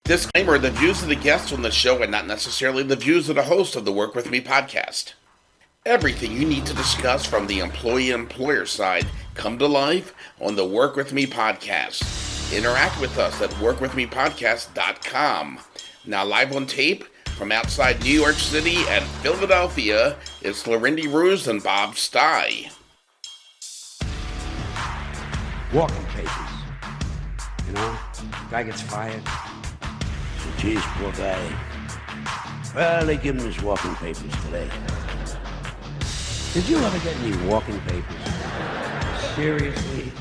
Disclaimer, the views of the guests on the show are not necessarily the views of the host of the Work With Me podcast. Everything you need to discuss from the employee-employer side come to life on the Work With Me podcast. Interact with us at workwithmepodcast.com. Now live on tape from outside New York City and Philadelphia, it's Larendee and Bob Stei. Walking papers. You know, guy gets fired. So, geez, poor guy. Well, they give him his walking papers today. Did you ever get any walking papers? Seriously?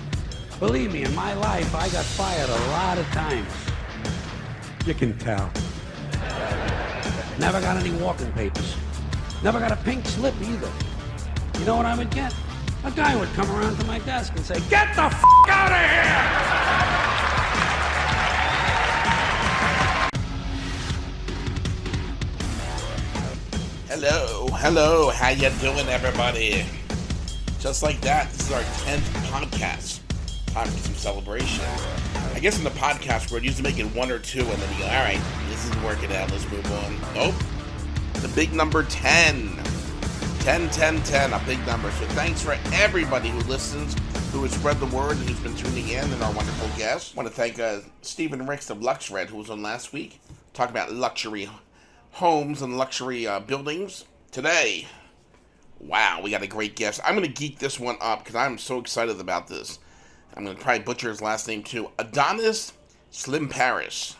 Believe me, in my life, I got fired a lot of times. You can tell. Never got any walking papers. Never got a pink slip either. You know what I would get? A guy would come around to my desk and say, "Get the f*** out of here!" Hello, how you doing, everybody? Just like that, this is our 10th podcast. Time for some celebration. I guess in the podcast world, you used to make it one or two, and then you go, all right, this isn't working out, let's move on. Nope. The big number 10. 10, a big number. So thanks for everybody who listens, who has spread the word, who's been tuning in, and our wonderful guests. I want to thank Stephen Ricks of LuxRed, who was on last week, talking about luxury homes and luxury buildings. Today, wow, we got a great guest. I'm going to geek this one up because I'm so excited about this. I'm going to probably butcher his last name too. Adonis Tsilimparis.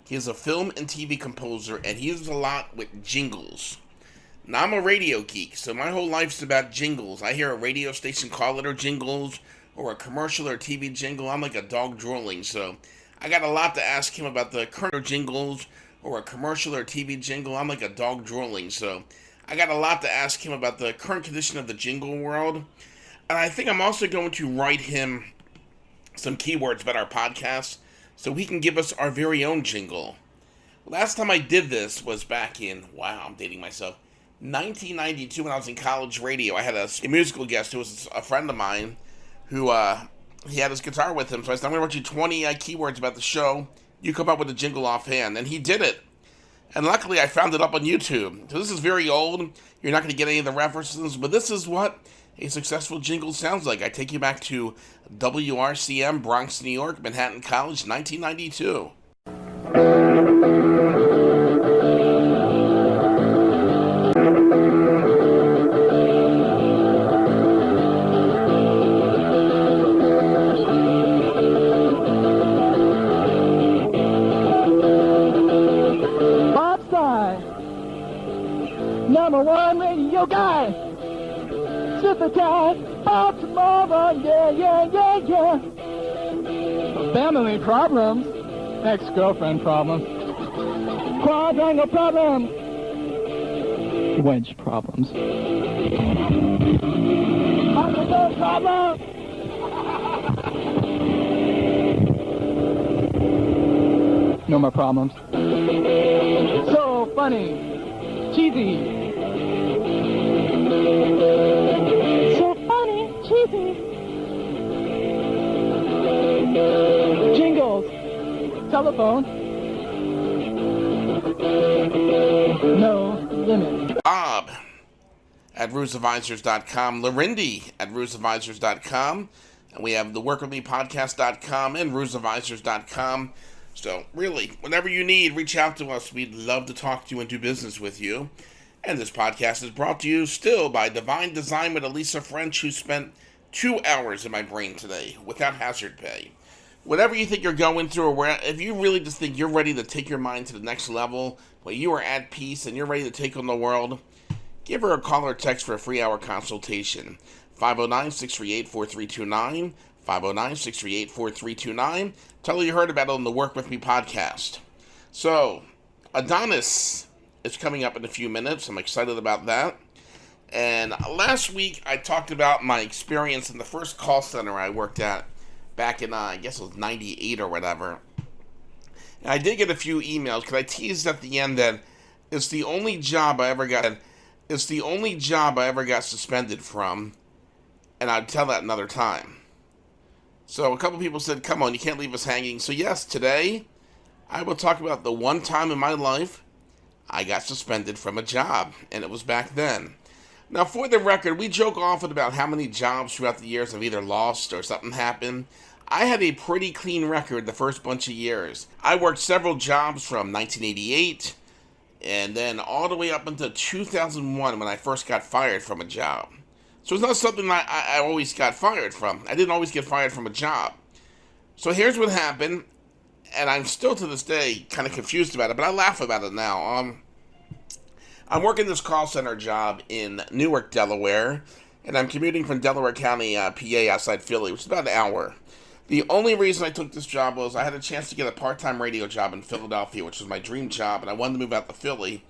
He is a film and TV composer, and he uses a lot with jingles. Now, I'm a radio geek, so my whole life's about jingles. I hear a radio station call it or jingles, or a commercial or TV jingle. I'm like a dog drooling, so I got a lot to ask him about the current jingles, or a commercial or TV jingle. I'm like a dog drooling, so I got a lot to ask him about the current condition of the jingle world. And I think I'm also going to write him some keywords about our podcast so he can give us our very own jingle. Last time I did this was back in, wow, I'm dating myself, 1992 when I was in college radio. I had a musical guest who was a friend of mine who, he had his guitar with him. So I said, I'm going to write you 20 keywords about the show. You come up with a jingle offhand. And he did it. And luckily, I found it up on YouTube. So this is very old. You're not going to get any of the references, but this is what a successful jingle sounds like. I take you back to WRCM, Bronx, New York, Manhattan College, 1992. Number one radio guy. Super tight, all tomorrow, yeah. Family problems, ex-girlfriend problems, quadrangle problems, wedge problems, octopus problems. No more problems. So funny, cheesy. So funny, cheesy. Jingles. Telephone. No limit. Bob at ruseadvisors.com. Larendee at ruseadvisors.com. And we have the workwithmepodcast.com and ruseadvisors.com. So, really, whenever you need, reach out to us. We'd love to talk to you and do business with you. And this podcast is brought to you still by Divine Design with Elisa French, who spent 2 hours in my brain today without hazard pay. Whatever you think you're going through, or if you really just think you're ready to take your mind to the next level, where you are at peace and you're ready to take on the world, give her a call or text for a free hour consultation. 509-638-4329, 509-638-4329. Tell her you heard about it on the Work With Me podcast. So, Adonis is coming up in a few minutes. I'm excited about that. And last week, I talked about my experience in the first call center I worked at back in, I guess it was 98 or whatever. And I did get a few emails, because I teased at the end that it's the only job I ever got suspended from, and I'd tell that another time. So a couple people said, come on, you can't leave us hanging. So yes, today, I will talk about the one time in my life I got suspended from a job, and it was back then. Now, for the record, we joke often about how many jobs throughout the years I've either lost or something happened. I had a pretty clean record the first bunch of years. I worked several jobs from 1988 and then all the way up until 2001 when I first got fired from a job. So it's not something I always got fired from. I didn't always get fired from a job. So here's what happened, and I'm still to this day kind of confused about it, but I laugh about it now. I'm working this call center job in Newark, Delaware, and I'm commuting from Delaware County, PA, outside Philly, which is about an hour. The only reason I took this job was I had a chance to get a part-time radio job in Philadelphia, which was my dream job, and I wanted to move out to Philly,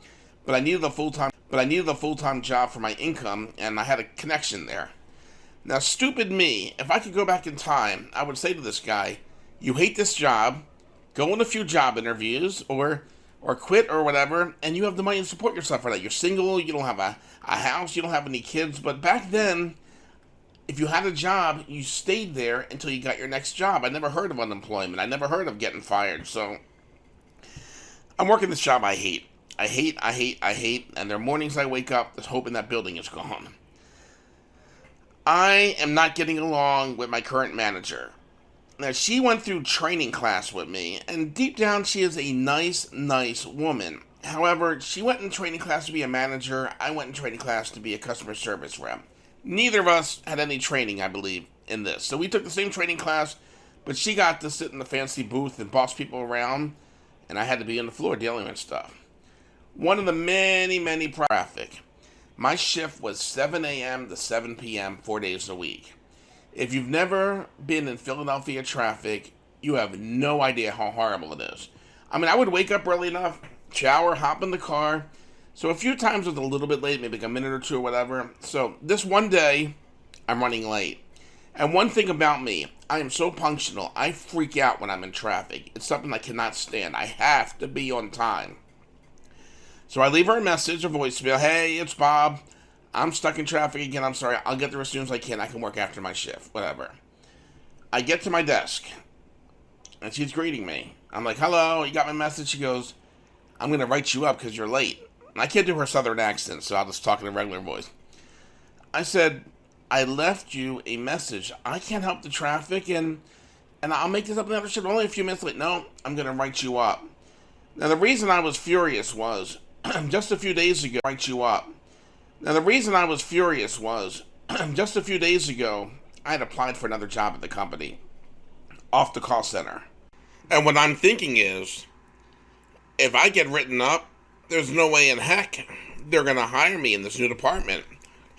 but I needed a full-time job for my income, and I had a connection there. Now, stupid me, if I could go back in time, I would say to this guy, you hate this job, go on a few job interviews, or quit or whatever, and you have the money to support yourself for that. You're single, you don't have a house, you don't have any kids, but back then, if you had a job, you stayed there until you got your next job. I never heard of unemployment. I never heard of getting fired. So I'm working this job I hate. I hate. And there are mornings I wake up just hoping that building is gone. I am not getting along with my current manager. Now, she went through training class with me, and deep down she is a nice woman. However, she went in training class to be a manager. I went in training class to be a customer service rep. Neither of us had any training, I believe, in this. So we took the same training class, but she got to sit in the fancy booth and boss people around, and I had to be on the floor dealing with stuff. One of the many traffic. My shift was 7 a.m. to 7 p.m. 4 days a week. If you've never been in Philadelphia traffic, you have no idea how horrible it is. I mean, I would wake up early enough, shower, hop in the car. So a few times I was a little bit late, maybe like a minute or two or whatever. So this one day, I'm running late. And one thing about me, I am so punctual. I freak out when I'm in traffic. It's something I cannot stand. I have to be on time. So I leave her a message, a voicemail. Hey, it's Bob. I'm stuck in traffic again. I'm sorry. I'll get there as soon as I can. I can work after my shift. Whatever. I get to my desk. And she's greeting me. I'm like, hello, you got my message? She goes, I'm going to write you up because you're late. I can't do her southern accent, so I'll just talk in a regular voice. I said, I left you a message. I can't help the traffic, and I'll make this up another shit. Only a few minutes late. No, I'm going to write you up. Now, the reason I was furious was, just a few days ago, I had applied for another job at the company, off the call center. And what I'm thinking is, if I get written up, there's no way in heck they're going to hire me in this new department.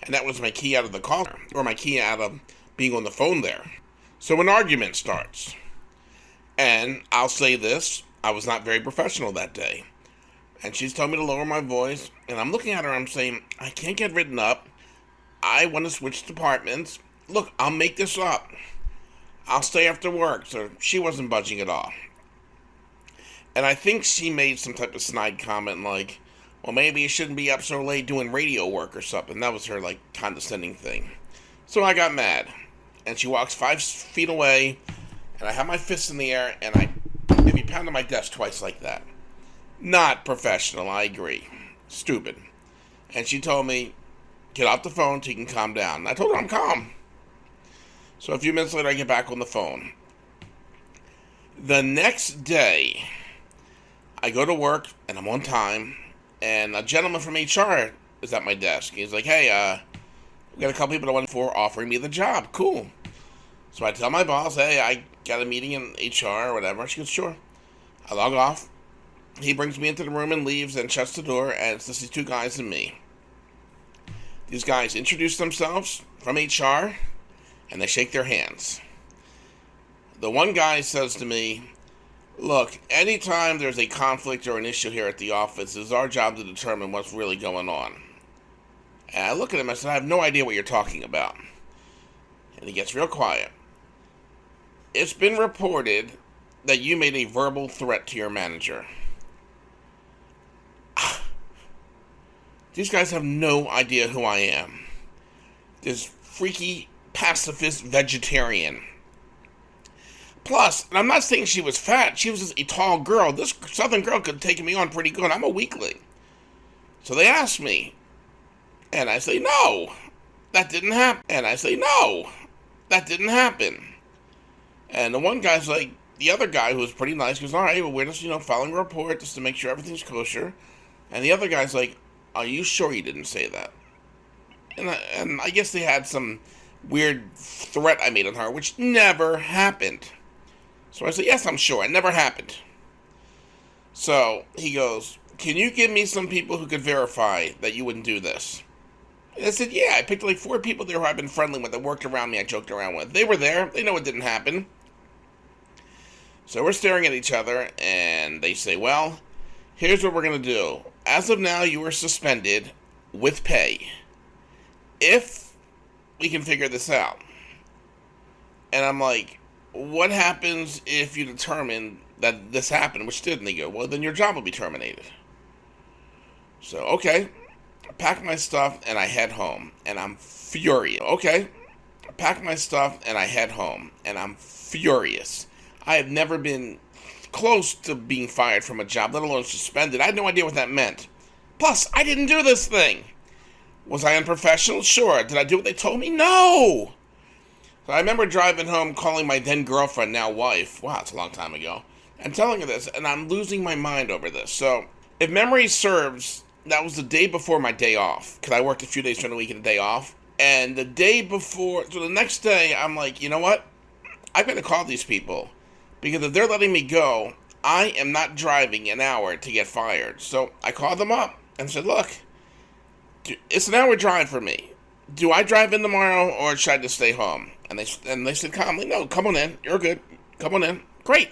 And that was my key out of the call, or my key out of being on the phone there. So an argument starts. And I'll say this, I was not very professional that day. And she's telling me to lower my voice. And I'm looking at her, I'm saying, I can't get written up. I want to switch departments. Look, I'll make this up. I'll stay after work. So she wasn't budging at all. And I think she made some type of snide comment like, well, maybe you shouldn't be up so late doing radio work or something. That was her, like, condescending thing. So I got mad. And she walks 5 feet away, and I have my fists in the air, and I maybe pounded my desk twice like that. Not professional, I agree. Stupid. And she told me, get off the phone so you can calm down. And I told her I'm calm. So a few minutes later, I get back on the phone. The next day, I go to work, and I'm on time, and a gentleman from HR is at my desk. He's like, hey, we got a couple people that went for offering me the job. Cool. So I tell my boss, hey, I got a meeting in HR or whatever. She goes, sure. I log off. He brings me into the room and leaves and shuts the door, and it's just these two guys and me. These guys introduce themselves from HR, and they shake their hands. The one guy says to me, look, anytime there's a conflict or an issue here at the office, it's our job to determine what's really going on. And I look at him, I said, I have no idea what you're talking about. And he gets real quiet. It's been reported that you made a verbal threat to your manager. These guys have no idea who I am. This freaky pacifist vegetarian. Plus, and I'm not saying she was fat. She was just a tall girl. This Southern girl could have taken me on pretty good. I'm a weakling. So they asked me, and I say, no, that didn't happen. And I say, no, that didn't happen. And the one guy's like, the other guy who was pretty nice goes, all right, well, we're just, following a report just to make sure everything's kosher. And the other guy's like, are you sure you didn't say that? And I guess they had some weird threat I made on her, which never happened. So I said, yes, I'm sure. It never happened. So he goes, can you give me some people who could verify that you wouldn't do this? And I said, yeah, I picked like 4 people there who I've been friendly with that worked around me, I joked around with. They were there. They know it didn't happen. So we're staring at each other, and they say, well, here's what we're going to do. As of now, you are suspended with pay if we can figure this out. And I'm like, what happens if you determine that this happened, which didn't? They go, well, then your job will be terminated. So, okay. I pack my stuff and I head home, and I'm furious. Okay. I pack my stuff and I head home, and I'm furious. I have never been close to being fired from a job, let alone suspended. I had no idea what that meant. Plus, I didn't do this thing. Was I unprofessional? Sure. Did I do what they told me? No. So I remember driving home, calling my then girlfriend, now wife. Wow, it's a long time ago. And telling her this, and I'm losing my mind over this. So, if memory serves, that was the day before my day off, because I worked a few days during the week and a day off. And the day before, so the next day, I'm like, you know what? I've got to call these people, because if they're letting me go, I am not driving an hour to get fired. So I called them up and said, look, it's an hour drive for me. Do I drive in tomorrow, or should I just stay home? And they said calmly, no, come on in. You're good. Come on in. Great.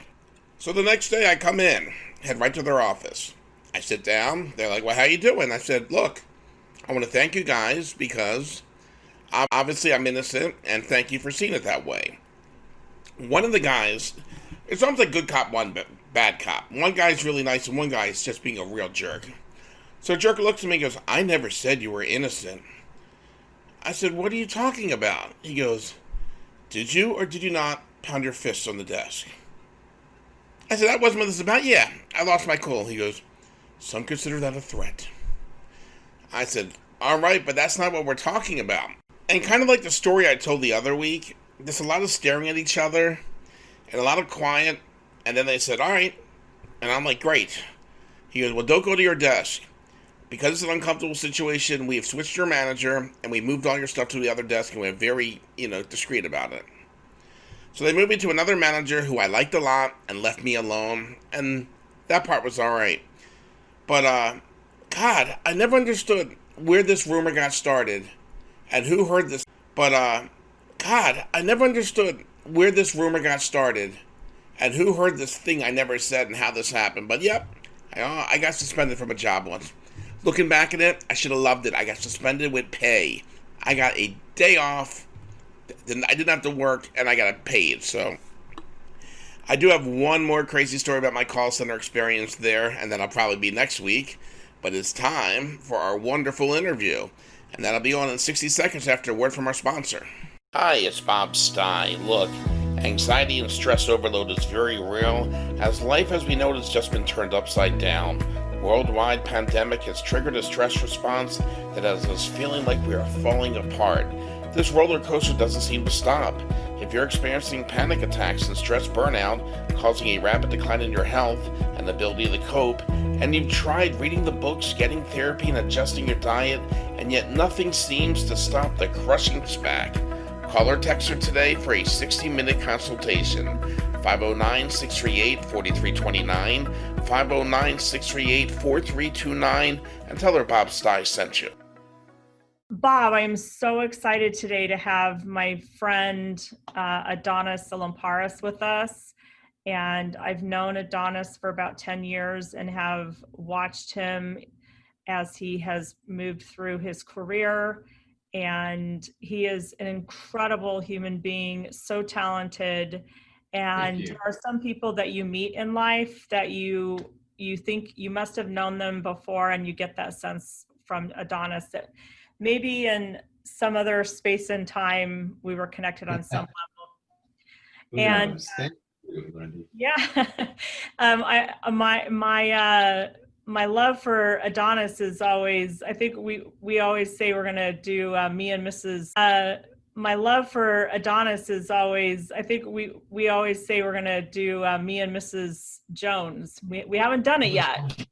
So the next day I come in, head right to their office. I sit down. They're like, well, how you doing? I said, look, I want to thank you guys because obviously I'm innocent, and thank you for seeing it that way. One of the guys, it's almost like good cop, one bad cop. One guy's really nice, and one guy is just being a real jerk. So Jerk looks at me and goes, I never said you were innocent. I said, what are you talking about? He goes, did you or did you not pound your fists on the desk? I said, that wasn't what this is about. Yeah, I lost my cool. He goes, some consider that a threat. I said, all right, but that's not what we're talking about. And kind of like the story I told the other week, there's a lot of staring at each other and a lot of quiet. And then they said, all right. And I'm like, great. He goes, well, don't go to your desk. Because it's an uncomfortable situation, we have switched your manager, and we moved all your stuff to the other desk, and we're very, discreet about it. So they moved me to another manager who I liked a lot and left me alone, and that part was all right. But, God, I never understood where this rumor got started and who heard this. But, God, I never understood where this rumor got started and who heard this thing I never said and how this happened. But, yep, I got suspended from a job once. Looking back at it, I should have loved it. I got suspended with pay. I got a day off. I didn't have to work, and I got it paid. So I do have one more crazy story about my call center experience there, and then I'll probably be next week. But it's time for our wonderful interview, and that'll be on in 60 seconds after a word from our sponsor. Hi, it's Bob Stei. Look, anxiety and stress overload is very real, as life as we know it has just been turned upside down. Worldwide pandemic has triggered a stress response that has us feeling like we are falling apart. This roller coaster doesn't seem to stop. If you're experiencing panic attacks and stress burnout, causing a rapid decline in your health and ability to cope, and you've tried reading the books, getting therapy, and adjusting your diet, and yet nothing seems to stop the crushing back, call or text her today for a 60-minute consultation. 509-638-4329, 509-638-4329, and tell her Bob Stei sent you. Bob, I am so excited today to have my friend Adonis Tsilimparis with us. And I've known Adonis for about 10 years and have watched him as he has moved through his career. And he is an incredible human being, so talented. And there are some people that you meet in life that you think you must have known them before, and you get that sense from Adonis that maybe in some other space and time we were connected on some level. And you, Larendee. Yeah. My love for Adonis is always, I think we always say we're going to do me and Mrs. My love for Adonis is always, I think we always say we're going to do me and Mrs. Jones. We haven't done it yet.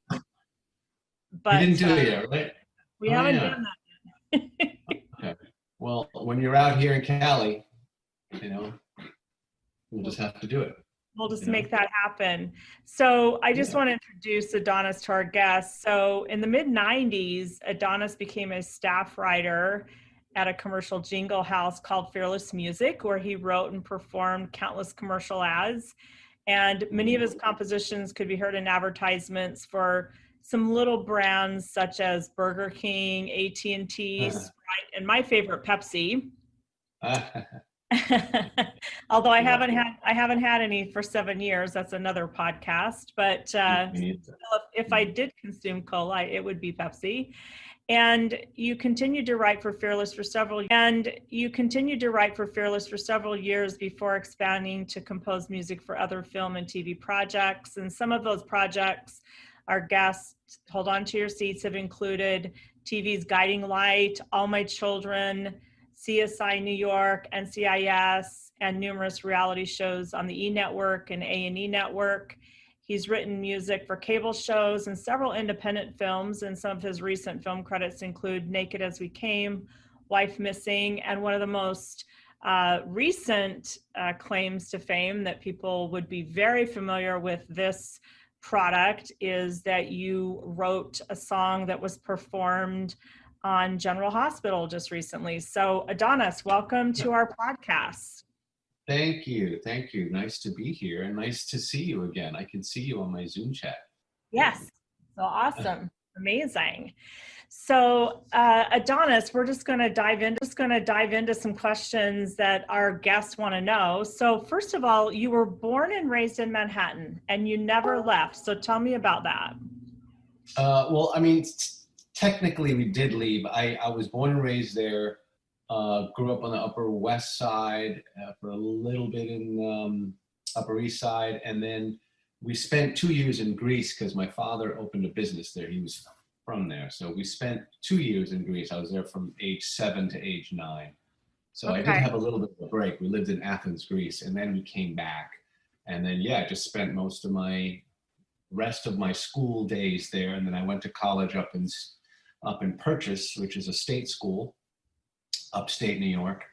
But You didn't do it yet, right? We Oh, haven't yeah. done that yet. Okay. Well, when you're out here in Cali, we'll just have to do it. We'll just make that happen. So I just want to introduce Adonis to our guests. So in the mid-90s, Adonis became a staff writer at a commercial jingle house called Fearless Music, where he wrote and performed countless commercial ads. And many of his compositions could be heard in advertisements for some little brands such as Burger King, AT&T, Sprite, and my favorite, Pepsi. Although I haven't had any for 7 years. That's another podcast. But if I did consume cola, it would be Pepsi. And you continued to write for Fearless for several years before expanding to compose music for other film and TV projects. And some of those projects, our guests, hold on to your seats, have included TV's Guiding Light, All My Children, CSI New York, NCIS, and numerous reality shows on the E! Network and A&E Network. He's written music for cable shows and several independent films, and some of his recent film credits include Naked as We Came, Wife Missing, and one of the most recent claims to fame that people would be very familiar with this product is that you wrote a song that was performed on General Hospital just recently. So Adonis, welcome to our podcast. Thank you. Nice to be here and nice to see you again. I can see you on my Zoom chat. Yes, so awesome, amazing. So Adonis, we're just going to dive into some questions that our guests want to know. So first of all, you were born and raised in Manhattan and you never left. So tell me about that. Well, I mean, technically we did leave. I was born and raised there. Grew up on the Upper West Side for a little bit in Upper East Side. And then we spent 2 years in Greece because my father opened a business there. He was from there. So we spent 2 years in Greece. I was there from age 7 to age 9. So I did have a little bit of a break. We lived in Athens, Greece, and then we came back. And then, I just spent most of my rest of my school days there. And then I went to college up in Purchase, which is a state school, upstate New York,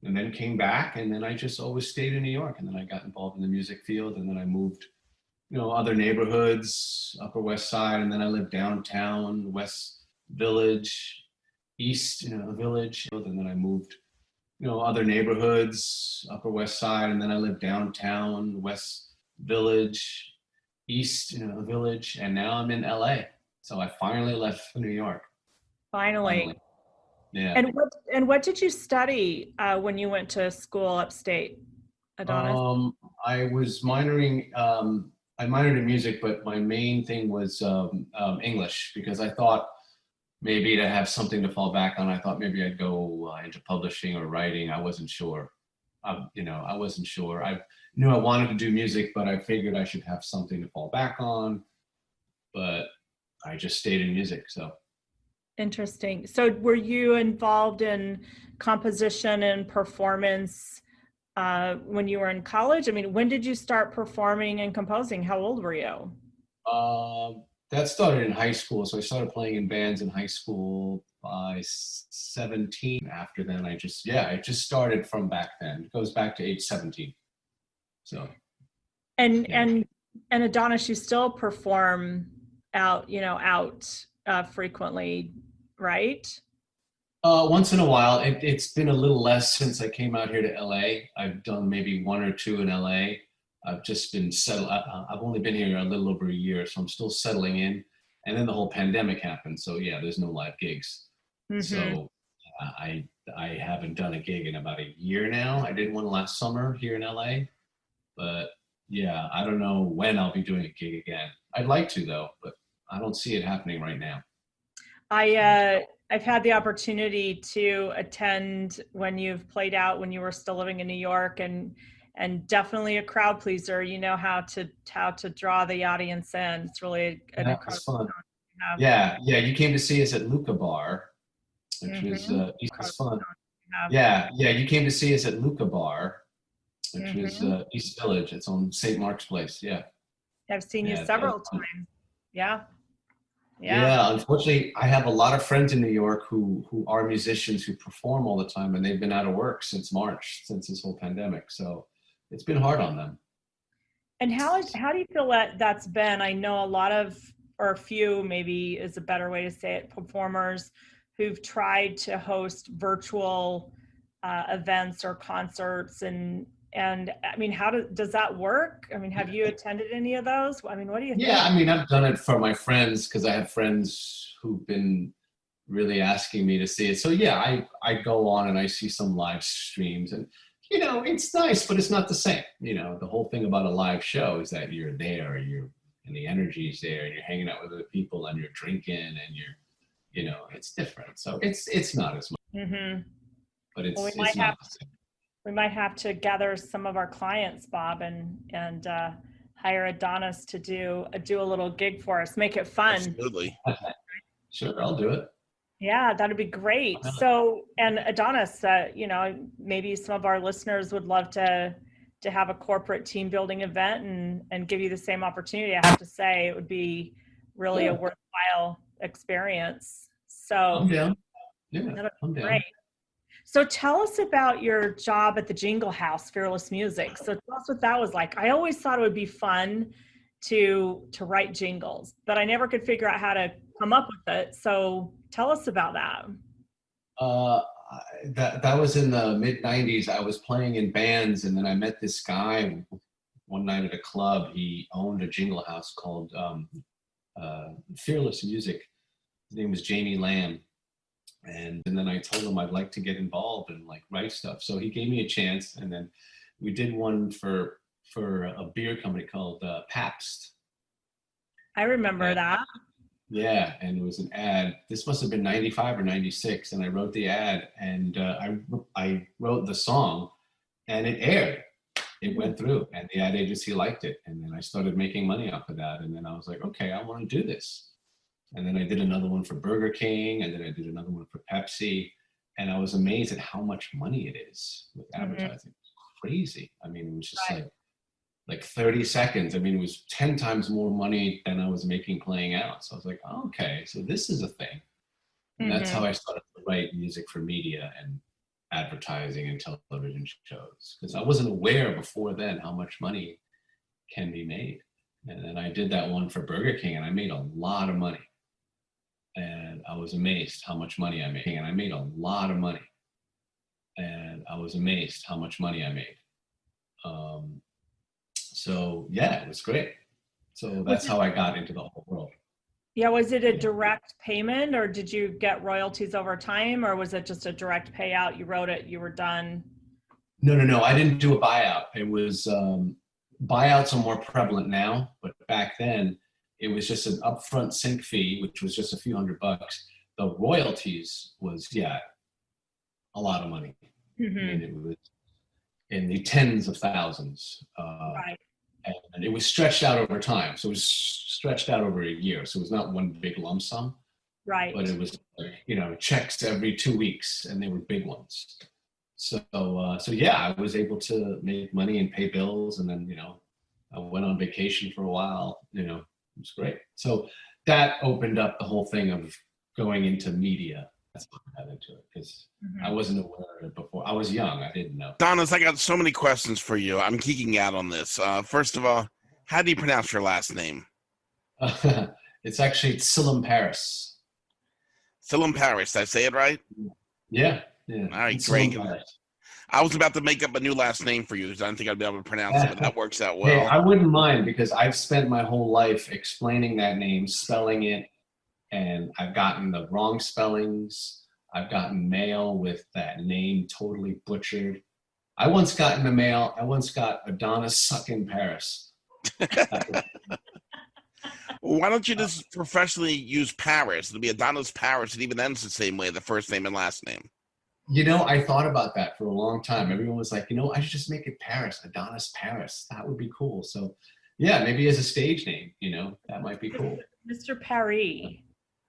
and then came back, and then I just always stayed in New York, and then I got involved in the music field, and then I moved, other neighborhoods, Upper West Side, and then I lived downtown, West Village, East, Village, and then I moved, other neighborhoods, Upper West Side, and then I lived downtown, West Village, East, Village, and now I'm in LA. So I finally left New York. Finally. Yeah. And what did you study when you went to school upstate, Adonis? I was minoring. I minored in music, but my main thing was English because I thought maybe to have something to fall back on. I thought maybe I'd go into publishing or writing. I wasn't sure. I wasn't sure. I knew I wanted to do music, but I figured I should have something to fall back on. But I just stayed in music. So. Interesting. So were you involved in composition and performance when you were in college? I mean, when did you start performing and composing? How old were you? That started in high school. So I started playing in bands in high school by 17. After then, I just started from back then. It goes back to age 17. So. And Adonis, you still perform out frequently, right? Once in a while. It's been a little less since I came out here to LA. I've done maybe 1 or 2 in LA. I've just been settled. I've only been here a little over a year, so I'm still settling in. And then the whole pandemic happened, so there's no live gigs. Mm-hmm. So I haven't done a gig in about a year now. I did one last summer here in LA, but I don't know when I'll be doing a gig again. I'd like to though, but I don't see it happening right now. I've had the opportunity to attend when you've played out when you were still living in New York, and and definitely a crowd pleaser. You know how to draw the audience in. It's really an That was incredible fun. talent to have. Yeah. You came to see us at Luca Bar, which was Mhm. East fun. Incredible talent to have. Yeah. You came to see us at Luca Bar, which was Mhm. East Village. It's on St. Mark's Place. Yeah. I've seen you Yeah. That was several fun. times. Yeah. Yeah. Yeah, unfortunately, I have a lot of friends in New York who are musicians who perform all the time, and they've been out of work since March, since this whole pandemic. So it's been hard on them. And how do you feel that that's been? I know a lot of, or a few maybe is a better way to say it, performers who've tried to host virtual events or concerts, and I mean, does that work? I mean, have you attended any of those? I mean, what do you Yeah, think? I mean, I've done it for my friends because I have friends who've been really asking me to see it. So yeah, I go on and I see some live streams, and it's nice, but it's not the same. The whole thing about a live show is that you're there, and the energy's there, and you're hanging out with other people, and you're drinking, and it's different. So it's not as much, Mm-hmm. but Well, it's not the same. we might have to gather some of our clients, Bob, and hire Adonis to do a little gig for us. Make it fun. Absolutely. Sure, I'll do it. Yeah, that'd be great. So, and Adonis, maybe some of our listeners would love to have a corporate team building event and give you the same opportunity. I have to say, it would be really a worthwhile experience. So I'm down. Yeah, that'd I'm be down. great. So tell us about your job at the Jingle House, Fearless Music. So tell us what that was like. I always thought it would be fun to write jingles, but I never could figure out how to come up with it. So tell us about that. That was in the mid '90s. I was playing in bands, and then I met this guy one night at a club. He owned a jingle house called Fearless Music. His name was Jamie Lamb, and then I told him I'd like to get involved and like write stuff. So he gave me a chance, and then we did one for a beer company called Pabst. I remember that. Yeah, and it was an ad. This must have been '95 or '96, and I wrote the ad, and I wrote the song, and it aired. It went through, and the ad agency liked it, and then I started making money off of that. And then I was like, okay, I want to do this. And then I did another one for Burger King, and then I did another one for Pepsi, and I was amazed at how much money it is with advertising. It's crazy. I mean, it was just like 30 seconds. I mean, it was 10 times more money than I was making playing out. So I was like, oh, okay, so this is a thing. And that's how I started to write music for media and advertising and television shows, because I wasn't aware before then how much money can be made. And then I did that one for Burger King, and I made a lot of money. And I was amazed how much money I made. And I made a lot of money. And I was amazed how much money I made. So yeah, it was great. So that's how I got into the whole world. Yeah, was it a direct payment, or did you get royalties over time, or was it just a direct payout? You wrote it, you were done. No. I didn't do a buyout. It was buyouts are more prevalent now, but back then it was just an upfront sync fee, which was just a few $100. The royalties was a lot of money. I mean, it was in the tens of thousands. Right. And it was stretched out over time. So it was stretched out over a year. So it was not one big lump sum. Right. But it was, checks every 2 weeks, and they were big ones. So yeah, I was able to make money and pay bills. And then, I went on vacation for a while, it was great. So that opened up the whole thing of going into media. That's how I got into it, because I wasn't aware of it before. I was young. I didn't know. Adonis, I got so many questions for you. I'm geeking out on this. First of all, how do you pronounce your last name? It's actually Tsilimparis. Tsilimparis. Did I say it right? Yeah. All right, great. I was about to make up a new last name for you because I don't think I'd be able to pronounce it, but that works out well. Hey, I wouldn't mind, because I've spent my whole life explaining that name, spelling it, and I've gotten the wrong spellings. I've gotten mail with that name totally butchered. I once got Adonis sucking Paris. Why don't you just professionally use Paris? It'll be Adonis Paris, and even then it's the same way, the first name and last name. I thought about that for a long time. Everyone was like, I should just make it Paris, Adonis Paris. That would be cool. So, yeah, maybe as a stage name, that might be cool. Mr. Paris.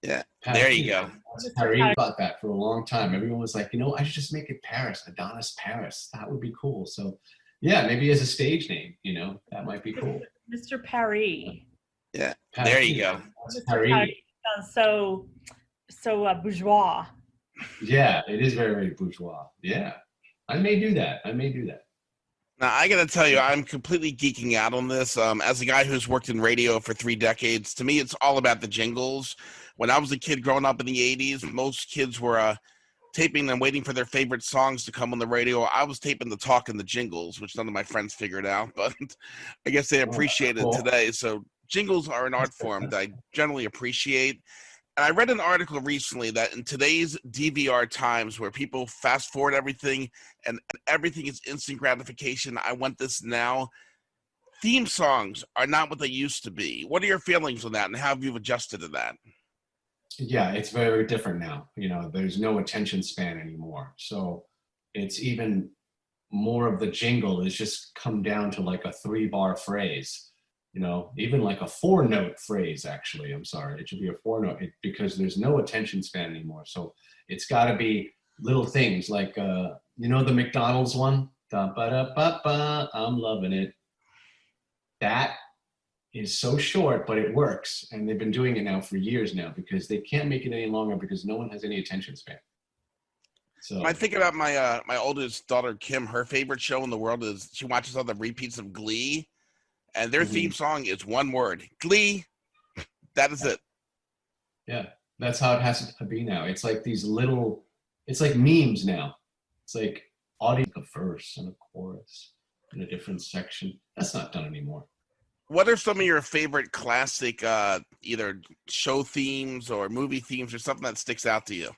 Yeah, Paris, there you go. Paris. About that for a long time. Everyone was like, I should just make it Paris, Adonis Paris. That would be cool. So, yeah, maybe as a stage name, that might be cool. Mr. Paris. Yeah, Paris. there you go. Mr. Paris sounds so bourgeois. Yeah, it is very, very bourgeois. Yeah, I may do that. Now, I got to tell you, I'm completely geeking out on this. As a guy who's worked in radio for 3 decades, to me, it's all about the jingles. When I was a kid growing up in the 80s, most kids were taping and waiting for their favorite songs to come on the radio. I was taping the talk and the jingles, which none of my friends figured out, but I guess they appreciate it today. So jingles are an art form that I generally appreciate. And I read an article recently that in today's DVR times where people fast forward everything and everything is instant gratification, I want this now, theme songs are not what they used to be. What are your feelings on that, and how have you adjusted to that? Yeah, it's very different now. There's no attention span anymore. So it's even more of the jingle is just come down to like a 3-bar phrase. Even like a 4-note phrase, actually. I'm sorry. It should be a 4-note because there's no attention span anymore. So it's got to be little things like, the McDonald's one, da-ba-da-ba-ba, I'm loving it. That is so short, but it works. And they've been doing it now for years now because they can't make it any longer because no one has any attention span. So when I think about my my oldest daughter, Kim, her favorite show in the world is she watches all the repeats of Glee. And their theme song is one word, Glee. That is it. Yeah, that's how it has to be now. It's like it's like memes now. It's like audio, a verse and a chorus in a different section. That's not done anymore. What are some of your favorite classic, either show themes or movie themes or something that sticks out to you?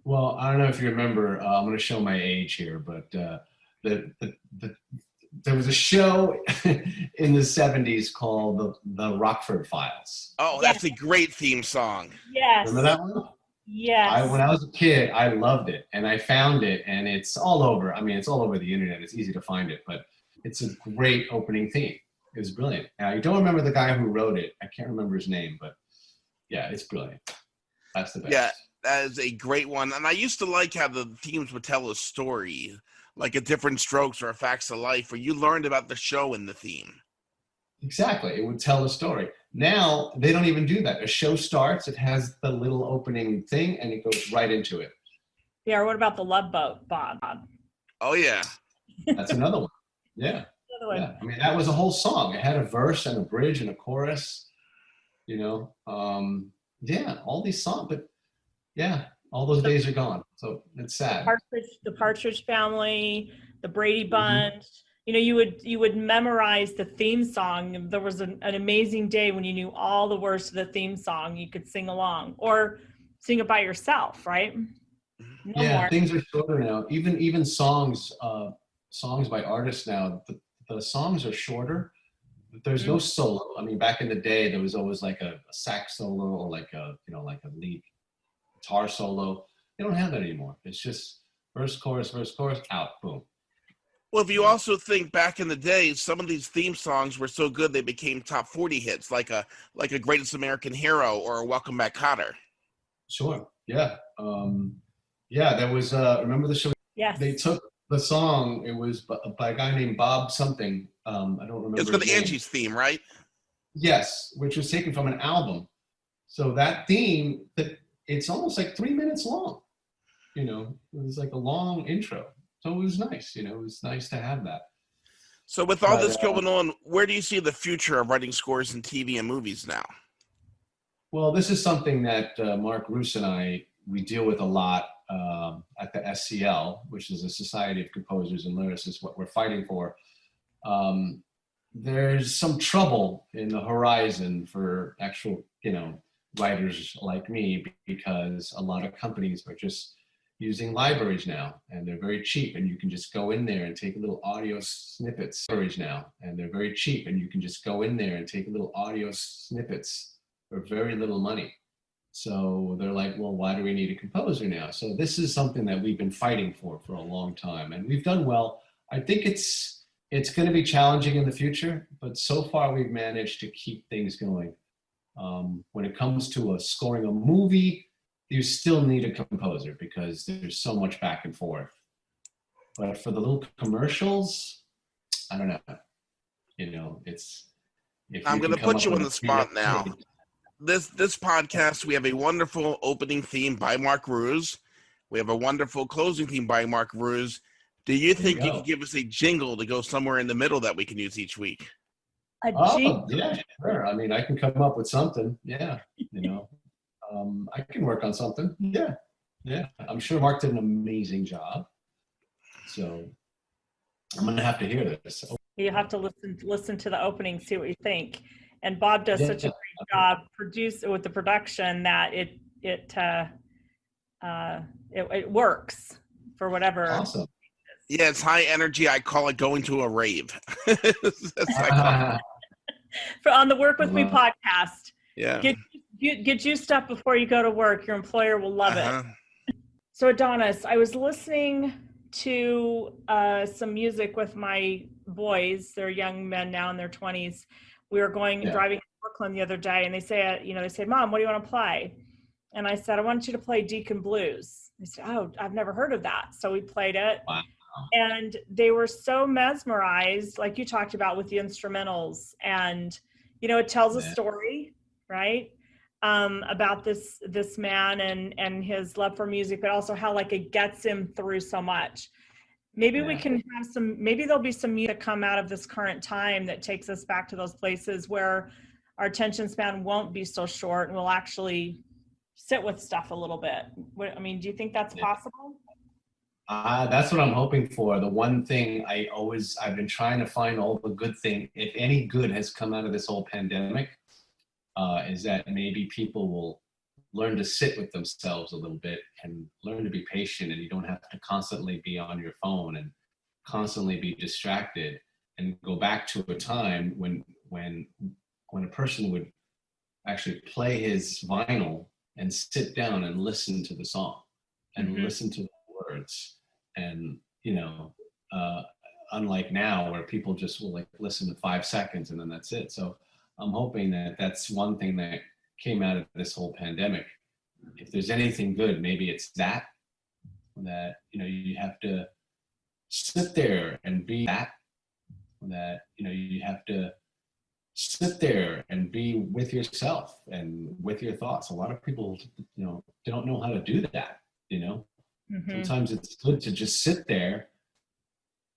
Well, I don't know if you remember, I'm going to show my age here, but there was a show in the 70s called the Rockford Files. Oh, that's a great theme song. Yes. Remember that one? Yes. When I was a kid, I loved it, and I found it, and it's all over. I mean, it's all over the internet. It's easy to find it, but it's a great opening theme. It was brilliant. I don't remember the guy who wrote it. I can't remember his name, but yeah, it's brilliant. That's the best. Yeah, that is a great one. And I used to like how the themes would tell a story, like a Different Strokes or a Facts of Life, where you learned about the show and the theme. Exactly. It would tell a story. Now, they don't even do that. A show starts, it has the little opening thing, and it goes right into it. Yeah, or what about the Love Boat, Bob? Oh, yeah. That's another one. Yeah. Another one. Yeah. I mean, that was a whole song. It had a verse and a bridge and a chorus, yeah, all these songs. But, yeah, all those days are gone. So it's sad. The Partridge Family, the Brady Bunch. You would memorize the theme song. There was an amazing day when you knew all the words to the theme song. You could sing along or sing it by yourself, right? No more. Things are shorter now. Even songs by artists now, the songs are shorter. There's no solo. I mean, back in the day, there was always like a sax solo or like a lead guitar solo. They don't have that anymore. It's just verse, chorus, out, boom. Well, if you also think back in the day, some of these theme songs were so good they became top 40 hits, like a Greatest American Hero or a Welcome Back, Kotter. Sure. Yeah. There was. Remember the show? Yes. They took the song. It was by a guy named Bob something. I don't remember. It's called Angie's Theme, right? Yes, which was taken from an album. So that theme, it's almost like 3 minutes long. It was like a long intro. So it was nice, it was nice to have that. So with all this going on, where do you see the future of writing scores in TV and movies now? Well, this is something that Mark Roos and we deal with a lot at the SCL, which is a Society of Composers and Lyricists, what we're fighting for. There's some trouble in the horizon for actual, writers like me, because a lot of companies are just using libraries now, and they're very cheap, and you can just go in there and take little audio snippets. And they're very cheap, and you can just go in there and take little audio snippets for very little money. So they're like, well, why do we need a composer now? So this is something that we've been fighting for a long time, and we've done well. I think it's going to be challenging in the future, but so far we've managed to keep things going. When it comes to scoring a movie, you still need a composer because there's so much back and forth. But for the little commercials, I don't know. You know, it's. I'm going to put you on the spot now. This podcast, we have a wonderful opening theme by Mark Ruse. We have a wonderful closing theme by Mark Ruse. Do you think you could give us a jingle to go somewhere in the middle that we can use each week? Yeah, sure. I mean, I can come up with something. Yeah, you know, I can work on something. Yeah. I'm sure Mark did an amazing job. So I'm going to have to hear this. You have to listen to the opening, see what you think. And Bob does such a great job with the production that it works for whatever. Awesome. Yeah, it's high energy. I call it going to a rave. On the Work With Me podcast. Yeah. Get juiced up before you go to work. Your employer will love it. So Adonis, I was listening to some music with my boys. They're young men now in their 20s. We were driving to Brooklyn the other day, and they said, Mom, what do you want to play? And I said, I want you to play Deacon Blues. They said, oh, I've never heard of that. So we played it. Wow. And they were so mesmerized, like you talked about with the instrumentals. And, you know, it tells a story, right? About this man and his love for music, but also how like it gets him through so much. Maybe we can have maybe there'll be some music come out of this current time that takes us back to those places where our attention span won't be so short and we'll actually sit with stuff a little bit. I mean, do you think that's possible? That's what I'm hoping for. The one thing I've been trying to find all the good thing, if any good has come out of this whole pandemic, is that maybe people will learn to sit with themselves a little bit and learn to be patient, and you don't have to constantly be on your phone and constantly be distracted, and go back to a time when a person would actually play his vinyl and sit down and listen to the song and listen to the words. And, you know, unlike now where people just will like listen to 5 seconds and then that's it. So I'm hoping that that's one thing that came out of this whole pandemic. If there's anything good, maybe it's that, you know, you have to sit there and be that, you know, you have to sit there and be with yourself and with your thoughts. A lot of people, you know, don't know how to do that, you know. Sometimes it's good to just sit there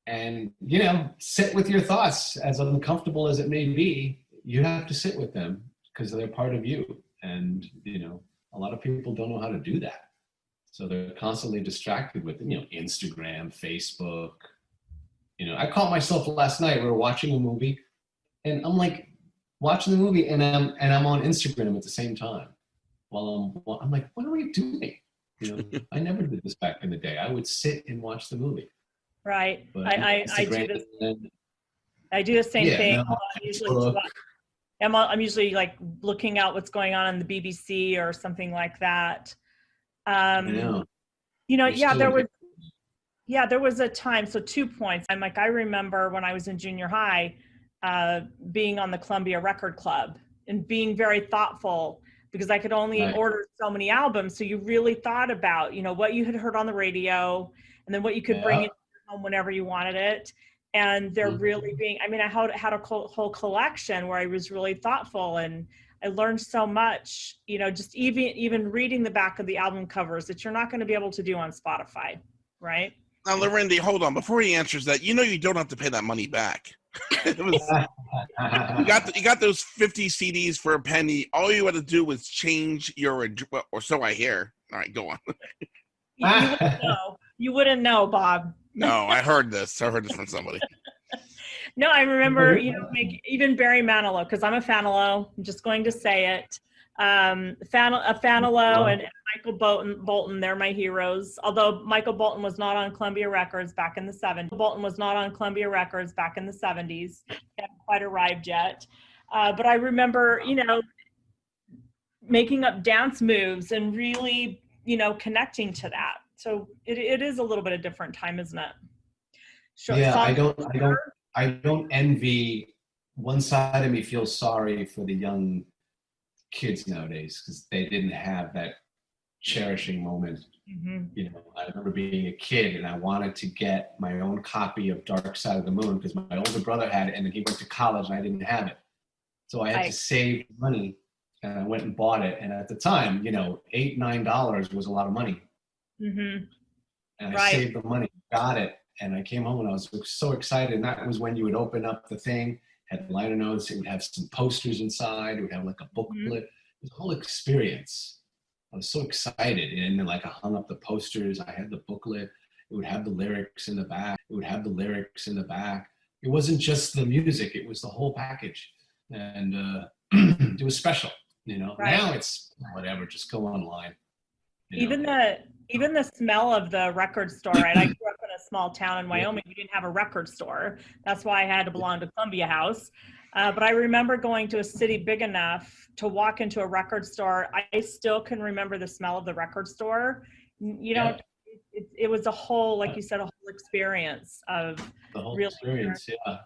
and, you know, sit with your thoughts. As uncomfortable as it may be, you have to sit with them because they're part of you. And, you know, a lot of people don't know how to do that. So they're constantly distracted with, you know, Instagram, Facebook. You know, I caught myself last night, we were watching a movie and I'm like watching the movie and I'm on Instagram at the same time. While I'm like, what are we doing? You know, I never did this back in the day. I would sit and watch the movie. Right. But I do the same thing. I'm usually like looking out what's going on the BBC or something like that. You know, there was a time. So 2 points. I'm like, I remember when I was in junior high, being on the Columbia Record Club and being very thoughtful because I could only order so many albums. So you really thought about, you know, what you had heard on the radio and then what you could bring into your home whenever you wanted it. And they're really being, I mean, I had a whole collection where I was really thoughtful and I learned so much, you know, just even reading the back of the album covers that you're not going to be able to do on Spotify, right? Now, Larendee, hold on. Before he answers that, you know you don't have to pay that money back. You got those 50 CDs for a penny. All you had to do was change your, or so I hear. All right, go on. You wouldn't know. You wouldn't know, Bob. No, I heard this. I heard this from somebody. No, I remember, you know, even Barry Manilow, because I'm a Fanilow. I'm just going to say it. Fanilow and Michael Bolton, they're my heroes. Although Michael Bolton was not on Columbia Records back in the 70s. He hadn't quite arrived yet. But I remember, you know, making up dance moves and really, connecting to that. So it is a little bit of different time, isn't it? Yeah, Songs I don't envy. One side of me feels sorry for the young kids nowadays because they didn't have that cherishing moment. Mhm. I remember being a kid and I wanted to get my own copy of Dark Side of the Moon because my older brother had it and then he went to college and I didn't have it. So I had to save money and I went and bought it. And at the time, $8, $9 was a lot of money. Mm-hmm. And I Right. saved the money, got it. And I came home and I was so excited. And that was when you would open up the thing, had liner notes, it would have some posters inside, it would have like a booklet. Mm-hmm. It was a whole experience. I was so excited. And then like I hung up the posters, I had the booklet, it would have the lyrics in the back. It wasn't just the music, it was the whole package. And it was special, Right. Now it's whatever, just go online. Even the smell of the record store, right? I grew up in a small town in Wyoming. We didn't have a record store. That's why I had to belong to Columbia House. But I remember going to a city big enough to walk into a record store. I still can remember the smell of the record store. It was a whole, like you said, a whole experience of the whole really experience, yeah.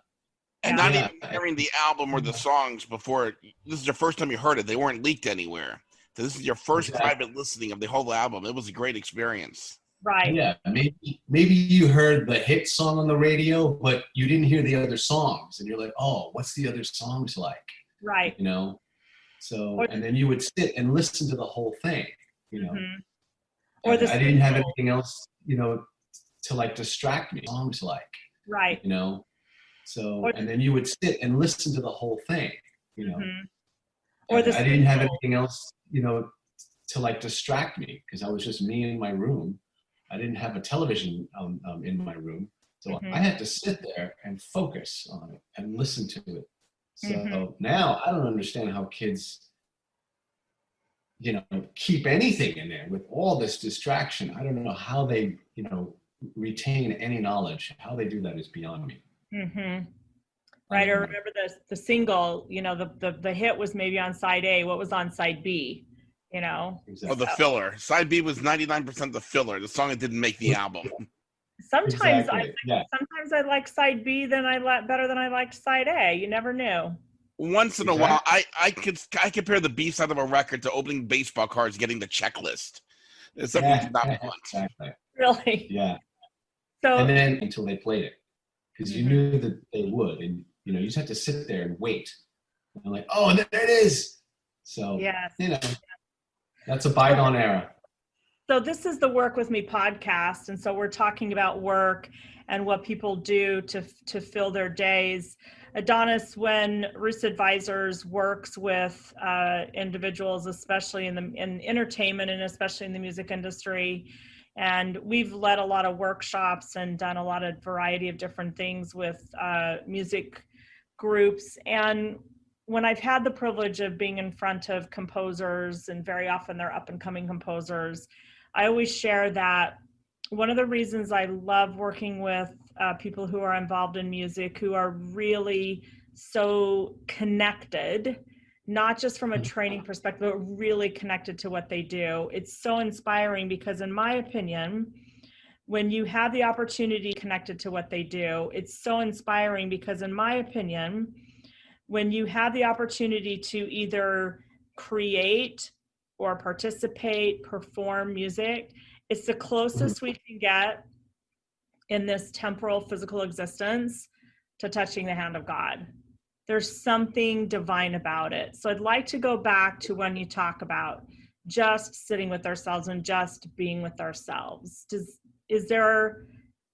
And Yeah. not Yeah. even hearing the album or the songs before. This is your first time you heard it. They weren't leaked anywhere. So this is your first Exactly. private listening of the whole album. It was a great experience. right. Yeah, maybe you heard the hit song on the radio, but you didn't hear the other songs, and you're like, "Oh, what's the other songs like?" Right. So, and then you would sit and listen to the whole thing. Mhm. Or the I didn't have single. anything else, to like distract me. Songs like, Right. So, Or- and then you would sit and listen to the whole thing. Mhm. Or the I didn't have single. anything else, to like distract me because I was just me in my room. I didn't have a television in my room. So Mhm. I had to sit there and focus on it and listen to it. So Mhm. now I don't understand how kids, keep anything in there with all this distraction. I don't know how they, retain any knowledge. How they do that is beyond me. Mm-hmm. Right. I remember the single, the hit was maybe on side A. What was on side B? Exactly. Oh, the filler. Side B was 99% the filler. The song that didn't make the album. Sometimes Exactly. Yeah. sometimes I like side B better than I liked side A. You never knew. Once in a while, I compare the B side of a record to opening baseball cards, getting the checklist. It's something you did not want. Exactly. Really? Yeah. So And then until they played it, because you Mhm. knew that they would, and you just had to sit there and wait. And I'm like, oh, and there it is. So yes. that's a bygone era. So this is the Work With Me podcast, and so we're talking about work and what people do to fill their days. Adonis, when Roost Advisors works with individuals, especially in entertainment and especially in the music industry, and we've led a lot of workshops and done a lot of variety of different things with music groups. And when I've had the privilege of being in front of composers, and very often they're up and coming composers, I always share that one of the reasons I love working with people who are involved in music, who are really so connected, not just from a training perspective, but really connected to what they do. It's so inspiring because, in my opinion, when you have the opportunity connected to what they do, it's so inspiring because, in my opinion, when you have the opportunity to either create or participate, perform music, it's the closest we can get in this temporal physical existence to touching the hand of God. There's something divine about it. So I'd like to go back to when you talk about just sitting with ourselves and just being with ourselves. Is there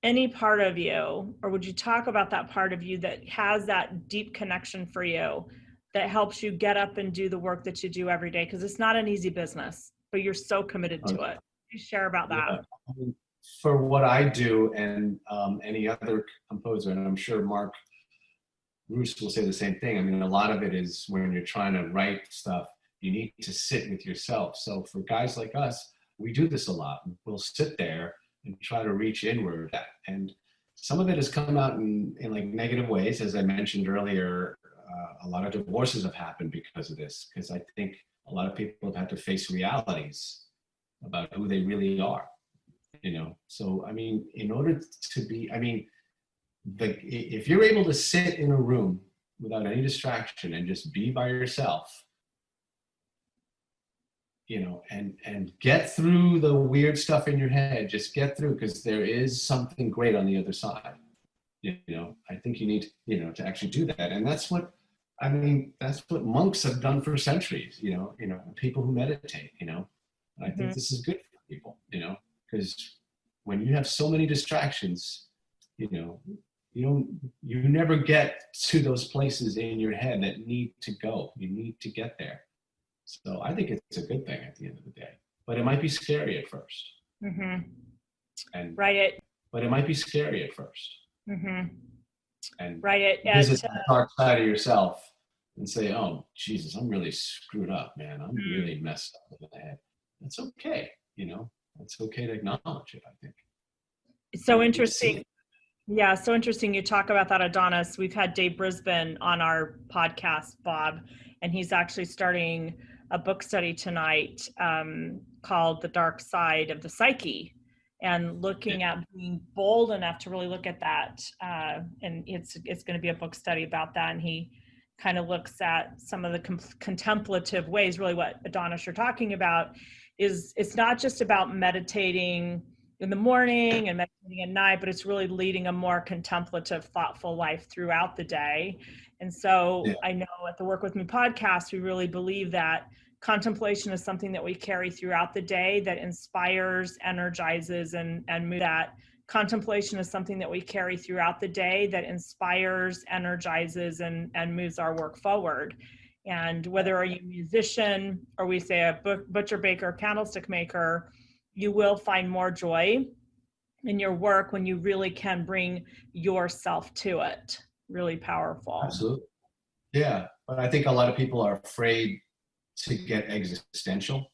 any part of you, or would you talk about that part of you that has that deep connection for you that helps you get up and do the work that you do every day? Because it's not an easy business, but you're so committed to it. You share about that. Yeah. For what I do and any other composer, and I'm sure Mark Roos will say the same thing. I mean, a lot of it is when you're trying to write stuff, you need to sit with yourself. So for guys like us, we do this a lot. We'll sit there and try to reach inward. And some of it has come out in like negative ways. As I mentioned earlier, a lot of divorces have happened because of this, because I think a lot of people have had to face realities about who they really are, you know? So, I mean, in order to be, I mean, if you're able to sit in a room without any distraction and just be by yourself, you know, and get through the weird stuff in your head, just get through, because there is something great on the other side. You know, I think you need, you know, to actually do that. And that's what, I mean, that's what monks have done for centuries, you know, people who meditate, you know, and I think this is good for people, you know, because when you have so many distractions, you know, you never get to those places in your head that need to go. You need to get there. So I think it's a good thing at the end of the day, but it might be scary at first. And but it might be scary at first. And visit the dark side of yourself and say, "Oh, Jesus, I'm really screwed up, man. I'm really messed up in the head." That's okay, you know. It's okay to acknowledge it, I think. It's so interesting. Yeah, so interesting you talk about that, Adonis. We've had Dave Brisbane on our podcast, Bob, and he's actually starting a book study tonight called The Dark Side of the Psyche, and looking at being bold enough to really look at that. And it's going to be a book study about that. And he kind of looks at some of the contemplative ways, really what Adonis you're talking about is it's not just about meditating in the morning and meditating at night, but it's really leading a more contemplative, thoughtful life throughout the day. And so I know at the Work With Me podcast, we really believe that contemplation is something that we carry throughout the day that inspires, energizes, and moves. That contemplation is something that we carry throughout the day that inspires, energizes, and moves our work forward. And whether are you a musician or we say a butcher, baker, candlestick maker, you will find more joy in your work when you really can bring yourself to it. Really powerful. Absolutely. Yeah, but I think a lot of people are afraid to get existential.